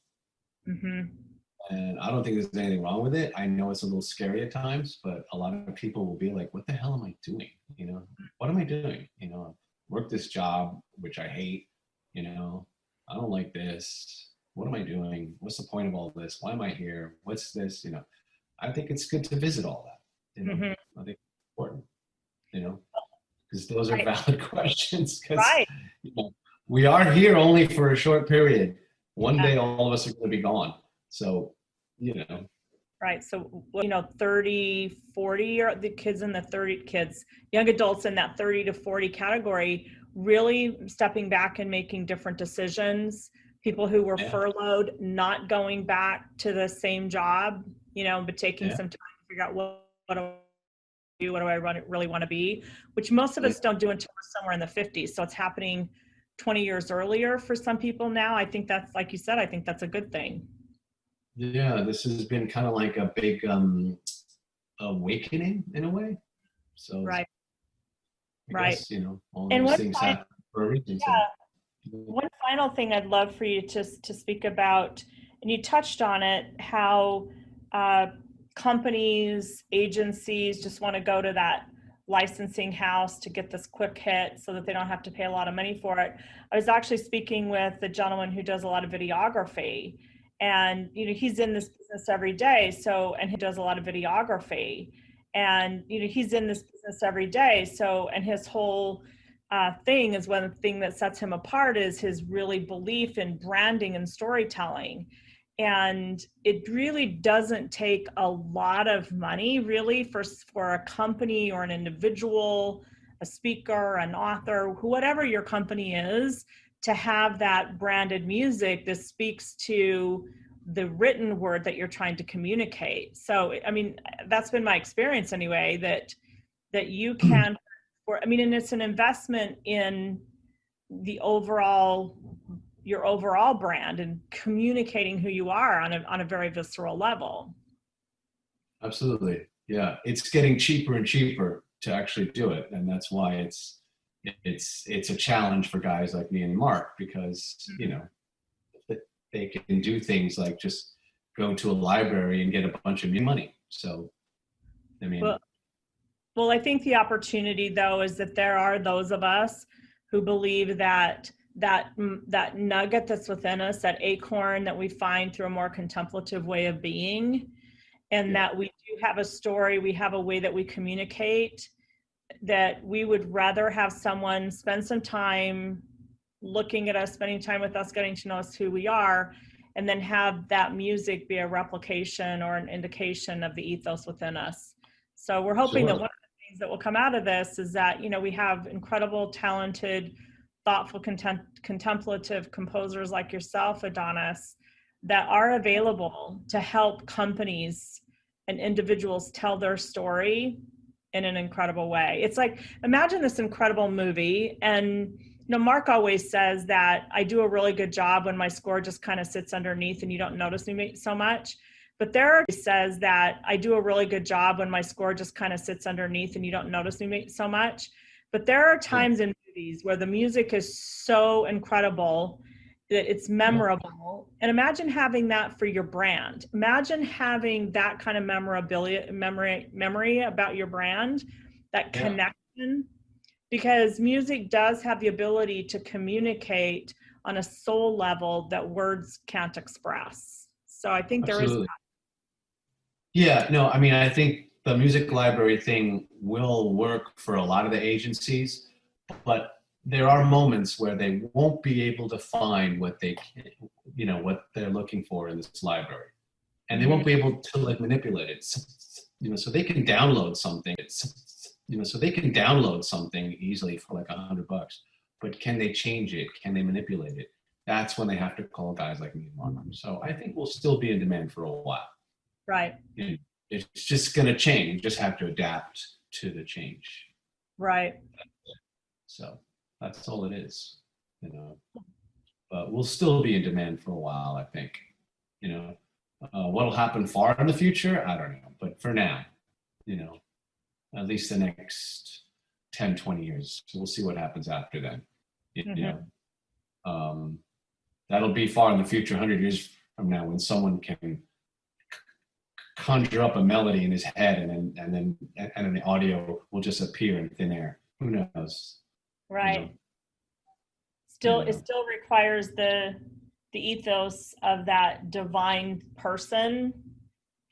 And I don't think there's anything wrong with it. I know it's a little scary at times, but a lot of people will be like, what the hell am I doing? You know, what am I doing? You know, work this job, which I hate, you know, I don't like this. What am I doing? What's the point of all this? Why am I here? What's this? You know, I think it's good to visit all that. You know, I think it's important, you know, because those are valid questions. You know, we are here only for a short period. One day, all of us are going to be gone. So, you know. Right. So, you know, 30, 40, or the kids in the 30 kids, young adults in that 30 to 40 category, really stepping back and making different decisions. People who were furloughed, not going back to the same job, you know, but taking some time to figure out what do I do, what do I really want to be, which most of us don't do until we're somewhere in the 50s. So it's happening 20 years earlier for some people now. I think that's, like you said, I think that's a good thing. Yeah, this has been kind of like a big awakening in a way. So I guess, you know, all these things happen for a reason. One final thing I'd love for you to speak about, and you touched on it, how companies, agencies just want to go to that licensing house to get this quick hit so that they don't have to pay a lot of money for it. I was actually speaking with a gentleman who does a lot of videography, and you know, he's in this business every day, so, and he does a lot of videography, and you know, he's in this business every day, so, and his whole thing is, one thing that sets him apart is his really belief in branding and storytelling. And it really doesn't take a lot of money really for a company or an individual, a speaker, an author, whatever your company is, to have that branded music that speaks to the written word that you're trying to communicate. So, I mean, that's been my experience anyway, that you can, and it's an investment in the your overall brand and communicating who you are on a very visceral level. Absolutely. Yeah. It's getting cheaper and cheaper to actually do it. And that's why it's a challenge for guys like me and Mark, because, you know, they can do things like just go to a library and get a bunch of money. So, I mean, well, I think the opportunity though is that there are those of us who believe that that nugget that's within us, that acorn that we find through a more contemplative way of being, and that we do have a story, we have a way that we communicate, that we would rather have someone spend some time looking at us, spending time with us, getting to know us, who we are, and then have that music be a replication or an indication of the ethos within us. So we're hoping that one of the things that will come out of this is that, you know, we have incredible, talented, thoughtful, contemplative composers like yourself, Adonis, that are available to help companies and individuals tell their story in an incredible way. It's like, imagine this incredible movie, and you know, Mark always says that I do a really good job when my score just kind of sits underneath and you don't notice me so much. But says that I do a really good job when my score just kind of sits underneath and you don't notice me so much. But there are times in movies where the music is so incredible that it's memorable. And imagine having that for your brand. Imagine having that kind of memory about your brand, that connection, because music does have the ability to communicate on a soul level that words can't express. So I think there is that. Yeah, no, I mean, I think the music library thing will work for a lot of the agencies, but there are moments where they won't be able to find what they can, you know, what they're looking for in this library, and they won't be able to like manipulate it, you know, so they can download something, you know, so they can download something easily for like $100, but can they change it? Can they manipulate it? That's when they have to call guys like me and Mark. So I think we'll still be in demand for a while. Right. It's just going to change. You just have to adapt to the change. Right. So that's all it is, you know. But we'll still be in demand for a while, I think. You know, what'll happen far in the future, I don't know. But for now, you know, at least the next 10, 20 years. So we'll see what happens after then. You know, that'll be far in the future, 100 years from now, when someone can conjure up a melody in his head and then the audio will just appear in thin air. Who knows? Right. You know? It still requires the ethos of that divine person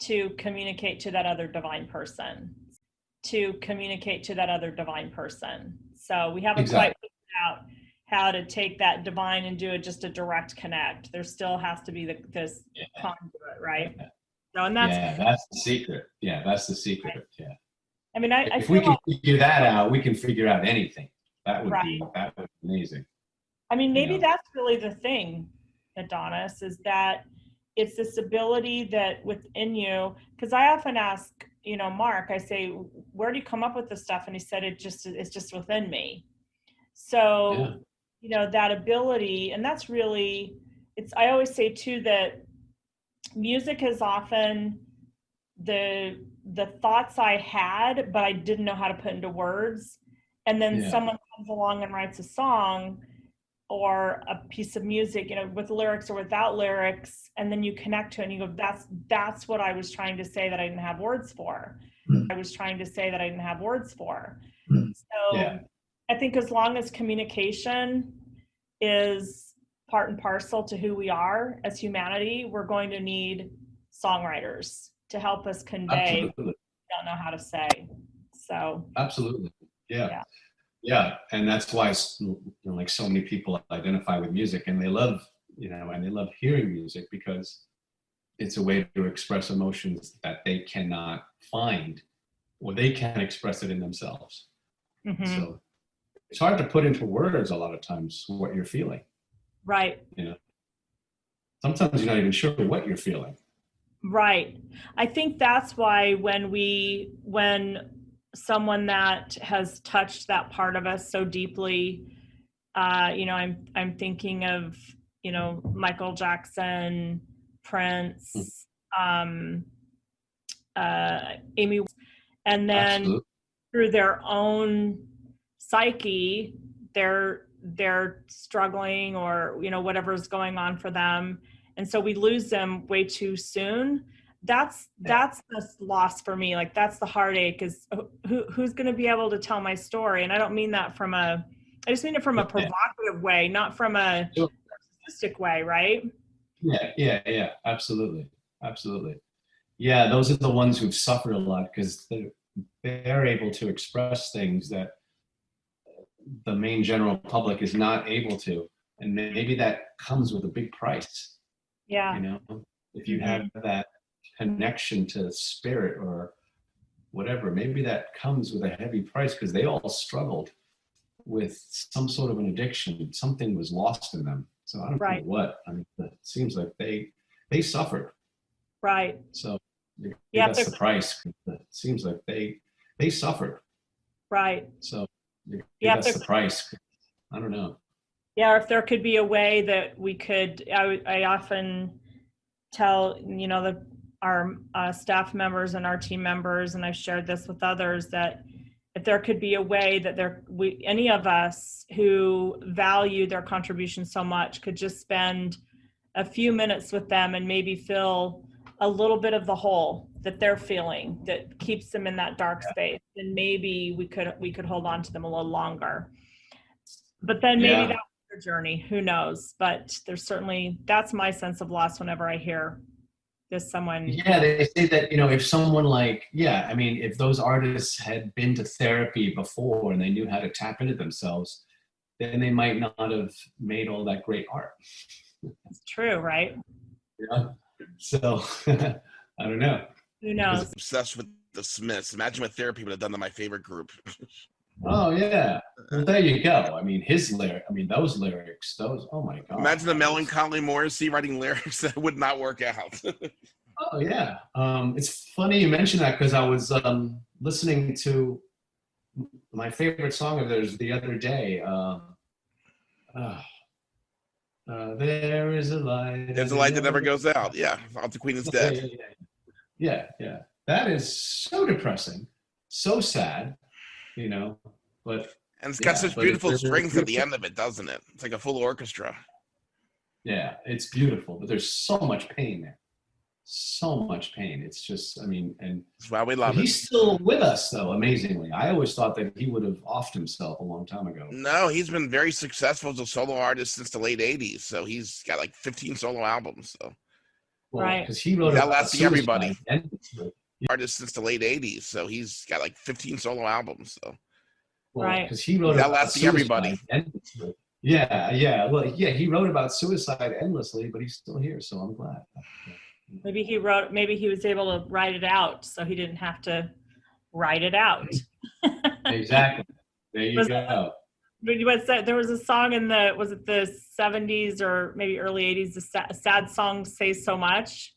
to communicate to that other divine person. So we haven't quite figured out how to take that divine and do just a direct connect. There still has to be this conduit, right? So, and that's the secret. Yeah, that's the secret. Right. Yeah. I mean, if we can figure that out, we can figure out anything. That would be amazing. I mean, maybe that's really the thing, Adonis, is that it's this ability that within you, because I often ask, you know, Mark, I say, where do you come up with this stuff? And he said, it's just within me. So, you know, that ability, and that's really, I always say too, that music is often the thoughts I had, but I didn't know how to put into words. And then someone comes along and writes a song or a piece of music, you know, with lyrics or without lyrics, and then you connect to it and you go, that's what I was trying to say that I didn't have words for. So I think as long as communication is part and parcel to who we are as humanity, we're going to need songwriters to help us convey what we don't know how to say. So absolutely. Yeah, and that's why, you know, like so many people identify with music, and they love, you know, and they love hearing music because it's a way to express emotions that they cannot find, or they can't express it in themselves. So it's hard to put into words a lot of times what you're feeling. Right. You know, sometimes you're not even sure what you're feeling. Right. I think that's why when someone that has touched that part of us so deeply, you know, I'm thinking of, you know, Michael Jackson, Prince, Amy, and then through their own psyche, they're struggling, or, you know, whatever's going on for them, and so we lose them way too soon. That's the loss for me. Like, that's the heartache, is who's going to be able to tell my story. And I don't mean that from a I just mean it from a Yeah. provocative way, not from a Sure. narcissistic way, right? Yeah. Absolutely. Yeah, those are the ones who've suffered a lot because they're able to express things that the main general public is not able to. And maybe that comes with a big price, Yeah. you know, if you have that connection to spirit or whatever, maybe that comes with a heavy price because they all struggled with some sort of an addiction. Something was lost in them. So I don't know what. I mean, it seems like they suffered. Right. So maybe Yeah, that's the price. It seems like they suffered. Right. So maybe Yeah, that's the price. I don't know. Yeah, if there could be a way that we could, I often tell, our staff members and our team members, and I've shared this with others, that if there could be a way that any of us who value their contribution so much could just spend a few minutes with them and maybe fill a little bit of the hole that they're feeling that keeps them in that dark space, then maybe we could hold on to them a little longer. But then maybe that's their journey, who knows? But that's my sense of loss whenever I hear this someone. Yeah, they say that, if someone if those artists had been to therapy before and they knew how to tap into themselves, then they might not have made all that great art. It's true, right? Yeah. So I don't know. Who knows? I'm obsessed with the Smiths. Imagine what therapy would have done to my favorite group. Oh yeah. Well, there you go. I mean, those lyrics, oh my God. Imagine the melancholy Morrissey writing lyrics that would not work out. Oh yeah. It's funny you mentioned that because I was listening to my favorite song of theirs the other day. There is a light. There's a light that never goes out. Yeah. The Queen is dead. Yeah. That is so depressing, so sad, but. And it's got such beautiful strings at the end of it, doesn't it? It's like a full orchestra. Yeah, it's beautiful, but there's so much pain there. So much pain. It's just, and that's why we love it. He's still with us, though, amazingly. I always thought that he would have offed himself a long time ago. No, he's been very successful as a solo artist since the late 80s. So he's got like 15 solo albums. So. Well, right. Because he wrote Outlasting Everybody. Artist since the late 80s. So he's got like 15 solo albums. So. Well, right. Because he wrote Outlasting Everybody. Yeah. Well, yeah, he wrote about suicide endlessly, but he's still here. So I'm glad. Maybe he was able to write it out, so he didn't have to write it out. Exactly. There you go. There was a song in the 70s or maybe early 80s, a sad song, Says So Much.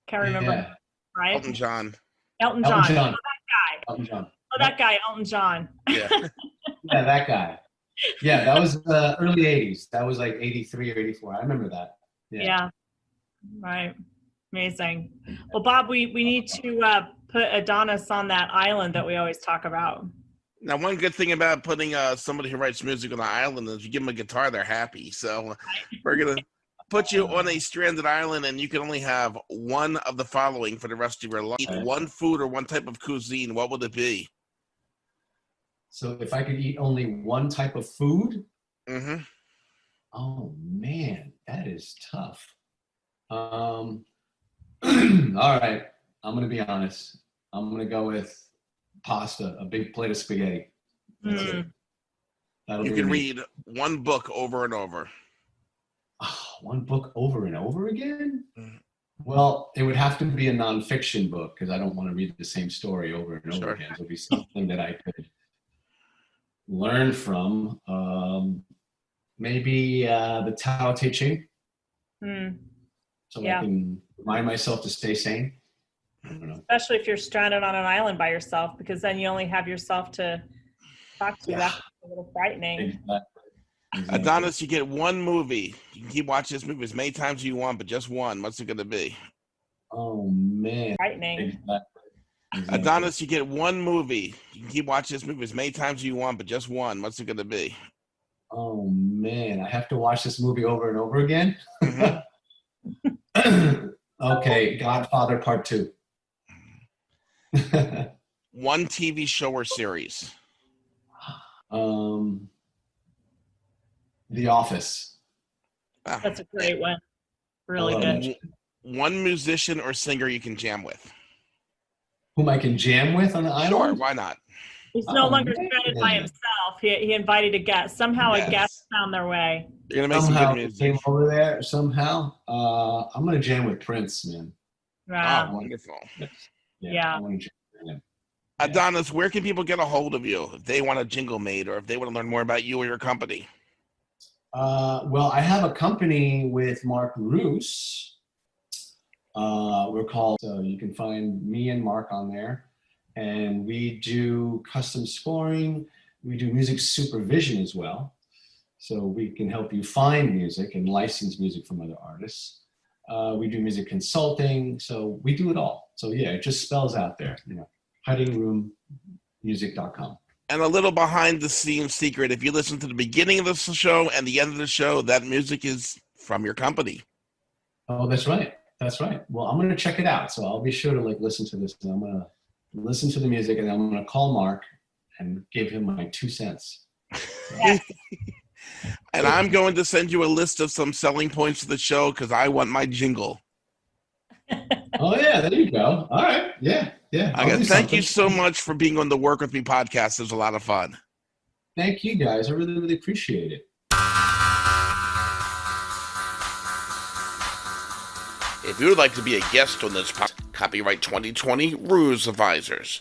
Can't remember. Yeah. Right? Elton John. Oh, that guy. Elton John. Oh, that guy, Elton John. Yeah. Yeah, that guy. Yeah, that was early 80s. That was like 83 or 84. I remember that. Yeah. Right. Amazing. Well, Bob, we need to put Adonis on that island that we always talk about. Now, one good thing about putting somebody who writes music on the island is you give them a guitar, they're happy. So we're going to put you on a stranded island, and you can only have one of the following for the rest of your life. Eat one food or one type of cuisine. What would it be? So if I could eat only one type of food? Mm-hmm. Oh, man, that is tough. All right, I'm going to be honest. I'm going to go with pasta, a big plate of spaghetti. That's it. You can read one book over and over. Oh, one book over and over again? Mm-hmm. Well, it would have to be a nonfiction book because I don't want to read the same story over and over again. It would be something that I could learn from. Maybe the Tao Te Ching. So I can remind myself to stay sane. I don't know. Especially if you're stranded on an island by yourself, because then you only have yourself to talk to. That's a little frightening. Exactly. Adonis, you get one movie. You can keep watching this movie as many times as you want, but just one. What's it going to be? Oh, man. Frightening. Exactly. Adonis, you get one movie. You can keep watching this movie as many times as you want, but just one. What's it going to be? Oh, man. I have to watch this movie over and over again? Mm-hmm. Okay, Godfather Part 2. One TV show or series. The Office. Ah, That's a great one. Really I love good. that shit. one musician or singer you can jam with. Whom I can jam with on the Sure, island? why not? He's no Oh, longer stranded by man. himself. He invited a guest. Somehow a Yes. guest found their way. You're gonna make Somehow some he good came music. over there. Somehow. I'm gonna jam with Prince, man. Wow. Oh, wonderful. Yeah. I want to jam with him. Adonis, where can people get a hold of you if they want a jingle made or if they want to learn more about you or your company? Well, I have a company with Mark Roos. We're called, so you can find me and Mark on there. And we do custom scoring. We do music supervision as well. So we can help you find music and license music from other artists. We do music consulting. So we do it all. So yeah, it just spells out there, hidingroommusic.com. And a little behind the scenes secret, if you listen to the beginning of the show and the end of the show, that music is from your company. Oh, that's right. That's right. Well, I'm going to check it out. So I'll be sure to listen to this. And I'm going to listen to the music and I'm going to call Mark and give him my 2 cents. And I'm going to send you a list of some selling points of the show because I want my jingle. Oh, yeah. There you go. All right. Yeah. Yeah. Okay, thank you so much for being on the Work With Me podcast. It was a lot of fun. Thank you, guys. I really, really appreciate it. If you would like to be a guest on this podcast, copyright 2020 Ruse Advisors.